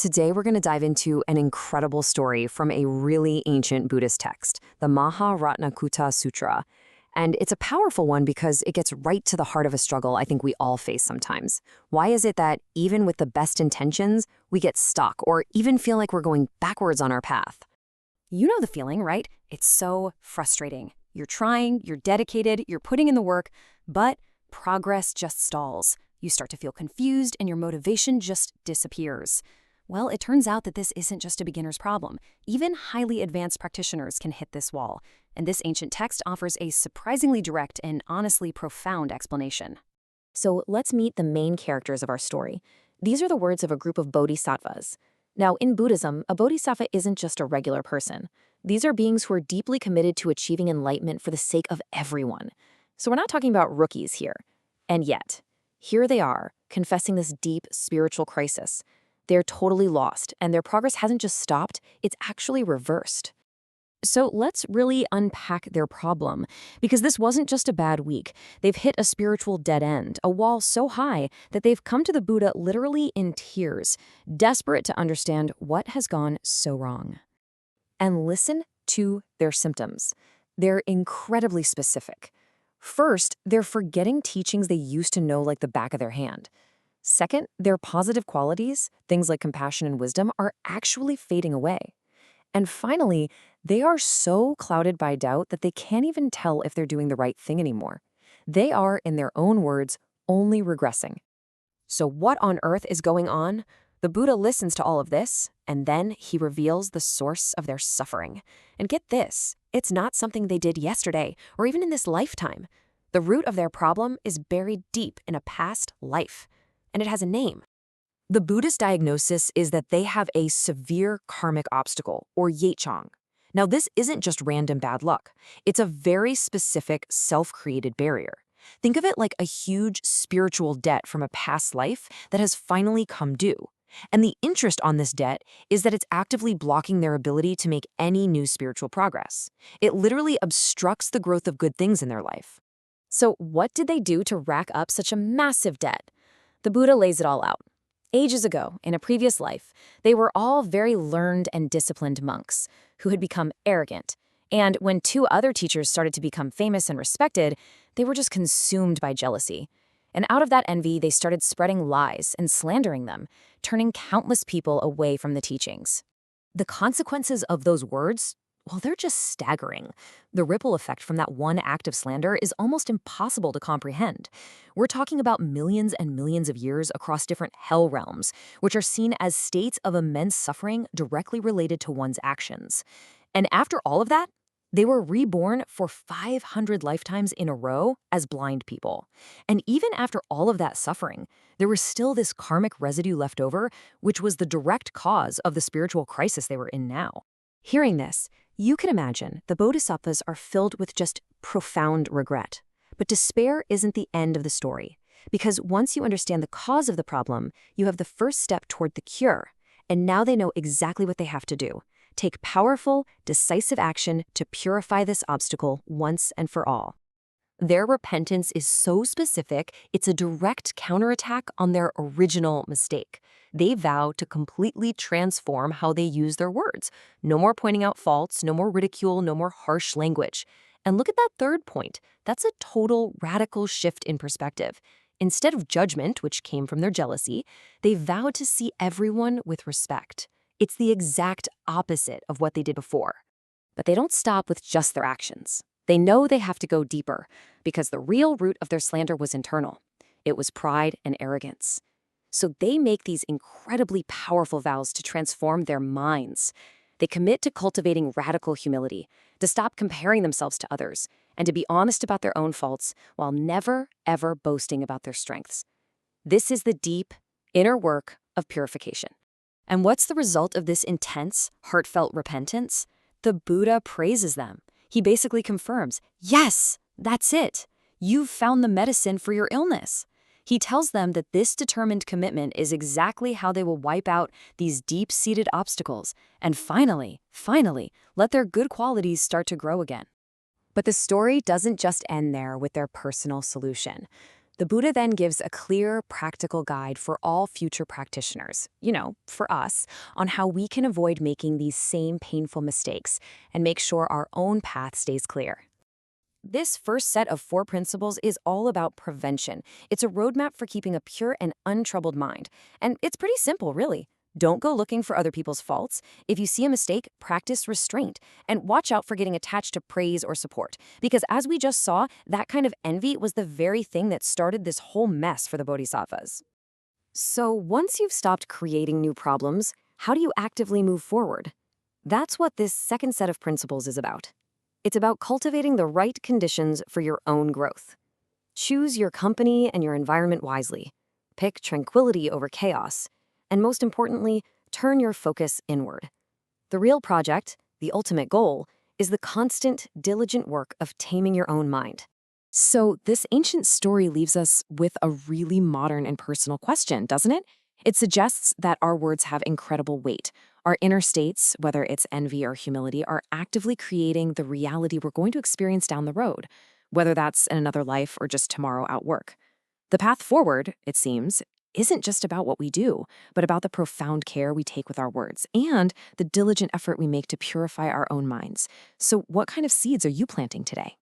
Today, we're going to dive into an incredible story from a really ancient Buddhist text, the Maharatnakuta Sutra. And it's a powerful one because it gets right to the heart of a struggle I think we all face sometimes. Why is it that even with the best intentions, we get stuck or even feel like we're going backwards on our path? You know the feeling, right? It's so frustrating. You're trying, you're dedicated, you're putting in the work, but progress just stalls. You start to feel confused and your motivation just disappears. Well, it turns out that this isn't just a beginner's problem. Even highly advanced practitioners can hit this wall, and this ancient text offers a surprisingly direct and honestly profound explanation. So let's meet the main characters of our story. These are the words of a group of bodhisattvas. Now, in Buddhism, a bodhisattva isn't just a regular person. These are beings who are deeply committed to achieving enlightenment for the sake of everyone. So we're not talking about rookies here. And yet, here they are, confessing this deep spiritual crisis. They're totally lost, and their progress hasn't just stopped, it's actually reversed. So let's really unpack their problem, because this wasn't just a bad week. They've hit a spiritual dead end, a wall so high that they've come to the Buddha literally in tears, desperate to understand what has gone so wrong. And listen to their symptoms. They're incredibly specific. First, they're forgetting teachings they used to know like the back of their hand. Second, their positive qualities, things like compassion and wisdom, are actually fading away. And finally, they are so clouded by doubt that they can't even tell if they're doing the right thing anymore. They are, in their own words, only regressing. So what on earth is going on? The Buddha listens to all of this, and then he reveals the source of their suffering. And get this, it's not something they did yesterday or even in this lifetime. The root of their problem is buried deep in a past life, and it has a name. The Buddhist diagnosis is that they have a severe karmic obstacle, or yechang. Now, this isn't just random bad luck. It's a very specific, self-created barrier. Think of it like a huge spiritual debt from a past life that has finally come due. And the interest on this debt is that it's actively blocking their ability to make any new spiritual progress. It literally obstructs the growth of good things in their life. So what did they do to rack up such a massive debt? The Buddha lays it all out. Ages ago, in a previous life, they were all very learned and disciplined monks who had become arrogant. And when two other teachers started to become famous and respected, they were just consumed by jealousy. And out of that envy, they started spreading lies and slandering them, turning countless people away from the teachings. The consequences of those words, well, they're just staggering. The ripple effect from that one act of slander is almost impossible to comprehend. We're talking about millions and millions of years across different hell realms, which are seen as states of immense suffering directly related to one's actions. And after all of that, they were reborn for 500 lifetimes in a row as blind people. And even after all of that suffering, there was still this karmic residue left over, which was the direct cause of the spiritual crisis they were in now. Hearing this, you can imagine the bodhisattvas are filled with just profound regret. But despair isn't the end of the story, because once you understand the cause of the problem, you have the first step toward the cure, and now they know exactly what they have to do. Take powerful, decisive action to purify this obstacle once and for all. Their repentance is so specific, it's a direct counterattack on their original mistake. They vow to completely transform how they use their words. No more pointing out faults, no more ridicule, no more harsh language. And look at that third point. That's a total radical shift in perspective. Instead of judgment, which came from their jealousy, they vow to see everyone with respect. It's the exact opposite of what they did before. But they don't stop with just their actions. They know they have to go deeper, because the real root of their slander was internal. It was pride and arrogance. So they make these incredibly powerful vows to transform their minds. They commit to cultivating radical humility, to stop comparing themselves to others, and to be honest about their own faults while never, ever boasting about their strengths. This is the deep, inner work of purification. And what's the result of this intense, heartfelt repentance? The Buddha praises them. He basically confirms, yes, that's it. You've found the medicine for your illness. He tells them that this determined commitment is exactly how they will wipe out these deep-seated obstacles and finally, let their good qualities start to grow again. But the story doesn't just end there with their personal solution. The Buddha then gives a clear, practical guide for all future practitioners, for us, on how we can avoid making these same painful mistakes and make sure our own path stays clear. This first set of 4 principles is all about prevention. It's a roadmap for keeping a pure and untroubled mind. And it's pretty simple, really. Don't go looking for other people's faults. If you see a mistake, practice restraint. And watch out for getting attached to praise or support. Because as we just saw, that kind of envy was the very thing that started this whole mess for the bodhisattvas. So once you've stopped creating new problems, how do you actively move forward? That's what this second set of principles is about. It's about cultivating the right conditions for your own growth. Choose your company and your environment wisely. Pick tranquility over chaos. And most importantly, turn your focus inward. The real project, the ultimate goal, is the constant, diligent work of taming your own mind. So this ancient story leaves us with a really modern and personal question, doesn't it? It suggests that our words have incredible weight. Our inner states, whether it's envy or humility, are actively creating the reality we're going to experience down the road, whether that's in another life or just tomorrow at work. The path forward, it seems, isn't just about what we do, but about the profound care we take with our words and the diligent effort we make to purify our own minds. So what kind of seeds are you planting today?